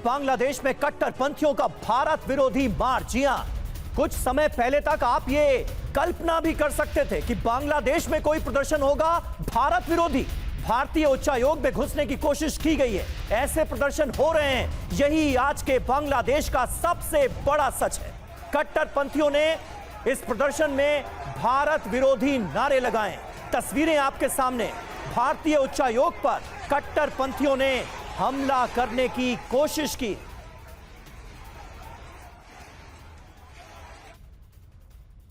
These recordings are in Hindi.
बांग्लादेश में कट्टरपंथियों का भारत विरोधी मार्च। जी हां, कुछ समय पहले तक आप ये कल्पना भी कर सकते थे कि बांग्लादेश में कोई प्रदर्शन होगा भारत विरोधी। भारतीय उच्चायोग में घुसने की कोशिश की गई है, ऐसे प्रदर्शन हो रहे हैं। यही आज के बांग्लादेश का सबसे बड़ा सच है। कट्टरपंथियों ने इस प्रदर्शन में भारत विरोधी नारे लगाए। तस्वीरें आपके सामने। भारतीय उच्चायोग पर कट्टरपंथियों ने हमला करने की कोशिश की।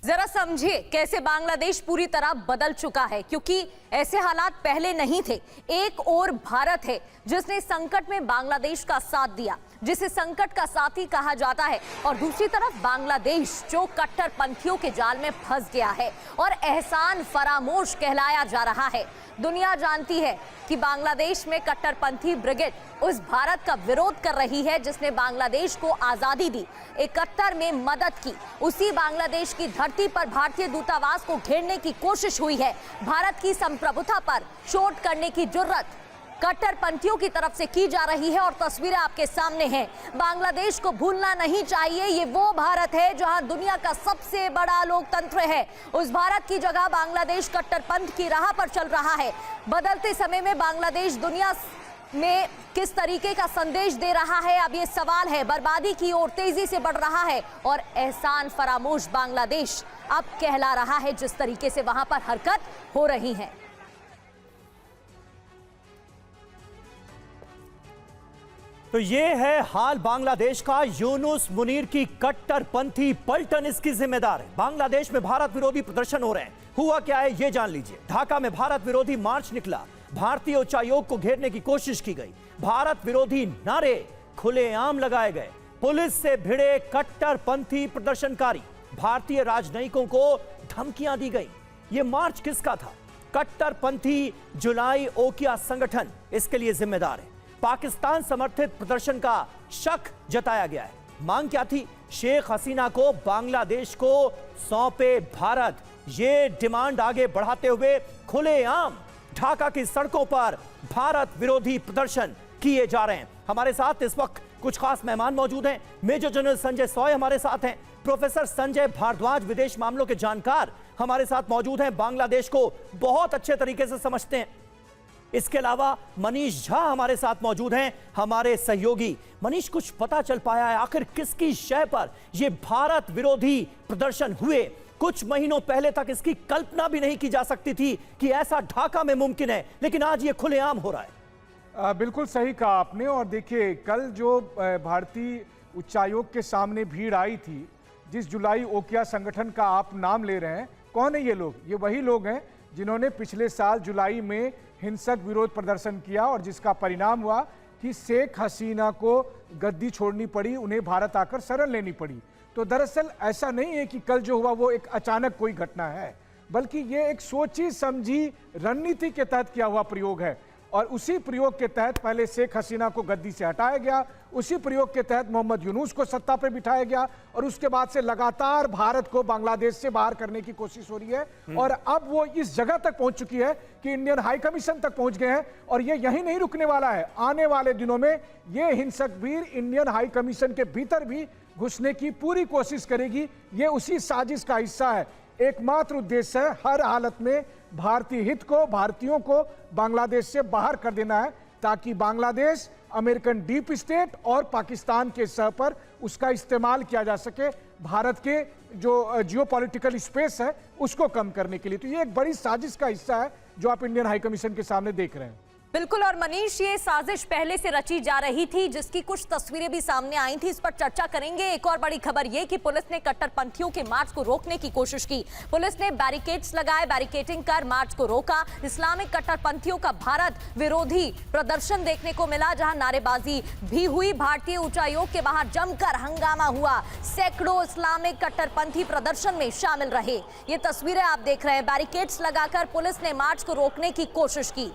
जरा समझिए कैसे बांग्लादेश पूरी तरह बदल चुका है, क्योंकि ऐसे हालात पहले नहीं थे। एक ओर भारत है जिसने संकट में बांग्लादेश का साथ दिया, जिसे संकट का साथी कहा जाता है, और दूसरी तरफ बांग्लादेश जो कट्टरपंथियों के जाल में फंस गया है और एहसान फरामोश कहलाया जा रहा है। दुनिया जानती है कि बांग्लादेश में कट्टरपंथी ब्रिगेड उस भारत का विरोध कर रही है जिसने बांग्लादेश को आजादी दी, 71 में मदद की। उसी बांग्लादेश की धरती पर भारतीय दूतावास को घेरने की कोशिश हुई है। भारत की संप्रभुता पर चोट करने की जुर्रत कट्टरपंथियों की तरफ से की जा रही है और तस्वीरें आपके सामने हैं। बांग्लादेश को भूलना नहीं चाहिए, ये वो भारत है जहां दुनिया का सबसे बड़ा लोकतंत्र है। उस भारत की जगह बांग्लादेश कट्टरपंथ की राह पर चल रहा है। बदलते समय में बांग्लादेश दुनिया में किस तरीके का संदेश दे रहा है, अब ये सवाल है। बर्बादी की ओर तेजी से बढ़ रहा है और एहसान फरामोश बांग्लादेश अब कहला रहा है जिस तरीके से वहां पर हरकत हो रही है। तो ये है हाल बांग्लादेश का। यूनुस मुनीर की कट्टरपंथी पलटन इसकी जिम्मेदार है। बांग्लादेश में भारत विरोधी प्रदर्शन हो रहे हैं। हुआ क्या है ये जान लीजिए। ढाका में भारत विरोधी मार्च निकला। भारतीय उच्चायोग को घेरने की कोशिश की गई। भारत विरोधी नारे खुलेआम लगाए गए। पुलिस से भिड़े कट्टरपंथी प्रदर्शनकारी। भारतीय राजनयिकों को धमकियां दी गई। ये मार्च किसका था? कट्टरपंथी जुलाई ओकिया संगठन इसके लिए जिम्मेदार है। पाकिस्तान समर्थित प्रदर्शन का शक जताया गया है। मांग क्या थी? शेख हसीना को बांग्लादेश को सौंपे भारत। ये डिमांड आगे बढ़ाते हुए खुलेआम ढाका की सड़कों पर भारत विरोधी प्रदर्शन किए जा रहे हैं। हमारे साथ इस वक्त कुछ खास मेहमान मौजूद हैं। मेजर जनरल संजय सॉय हमारे साथ हैं। प्रोफेसर संजय भारद्वाज विदेश मामलों के जानकार हमारे साथ मौजूद हैं, बांग्लादेश को बहुत अच्छे तरीके से समझते हैं। इसके अलावा मनीष झा हमारे साथ मौजूद हैं, हमारे सहयोगी। मनीष, कुछ पता चल पाया है आखिर किसकी शय पर यह भारत विरोधी प्रदर्शन हुए? कुछ महीनों पहले तक इसकी कल्पना भी नहीं की जा सकती थी कि ऐसा ढाका में मुमकिन है, लेकिन आज ये खुलेआम हो रहा है। बिल्कुल सही कहा आपने। और देखिए, कल जो भारतीय उच्चायोग के सामने भीड़ आई थी, जिस जुलाई ओकिया संगठन का आप नाम ले रहे हैं, कौन है ये लोग? ये वही लोग हैं जिन्होंने पिछले साल जुलाई में हिंसक विरोध प्रदर्शन किया और जिसका परिणाम हुआ कि शेख हसीना को गद्दी छोड़नी पड़ी, उन्हें भारत आकर शरण लेनी पड़ी। तो दरअसल ऐसा नहीं है कि कल जो हुआ वो एक अचानक कोई घटना है, बल्कि ये एक सोची समझी रणनीति के तहत किया हुआ प्रयोग है। और उसी प्रयोग के तहत पहले शेख हसीना को गद्दी से हटाया गया, उसी प्रयोग के तहत मोहम्मद यूनुस को सत्ता पर बिठाया गया, और उसके बाद से लगातार भारत को बांग्लादेश से बाहर करने की कोशिश हो रही है। और अब वो इस जगह तक पहुंच चुकी है कि इंडियन हाई कमीशन तक पहुंच गए हैं। और ये यहीं नहीं रुकने वाला है। आने वाले दिनों में ये हिंसक भीड़ इंडियन हाई कमीशन के भीतर भी घुसने की पूरी कोशिश करेगी। ये उसी साजिश का हिस्सा है। एकमात्र उद्देश्य है हर हालत में भारतीय हित को, भारतीयों को बांग्लादेश से बाहर कर देना है, ताकि बांग्लादेश अमेरिकन डीप स्टेट और पाकिस्तान के सह पर उसका इस्तेमाल किया जा सके, भारत के जो जियोपॉलिटिकल स्पेस है उसको कम करने के लिए। तो ये एक बड़ी साजिश का हिस्सा है जो आप इंडियन हाई कमीशन के सामने देख रहे हैं। बिल्कुल। और मनीष, ये साजिश पहले से रची जा रही थी, जिसकी कुछ तस्वीरें भी सामने आई थी, इस पर चर्चा करेंगे। एक और बड़ी खबर ये कि पुलिस ने कट्टरपंथियों के मार्च को रोकने की कोशिश की। पुलिस ने बैरिकेड्स लगाए, बैरिकेडिंग कर मार्च को रोका। इस्लामिक कट्टरपंथियों का भारत विरोधी प्रदर्शन देखने को मिला, जहां नारेबाजी भी हुई। भारतीय उच्चायोग के बाहर जमकर हंगामा हुआ। सैकड़ों इस्लामिक कट्टरपंथी प्रदर्शन में शामिल रहे। ये तस्वीरें आप देख रहे हैं। बैरिकेड्स लगाकर पुलिस ने मार्च को रोकने की कोशिश की।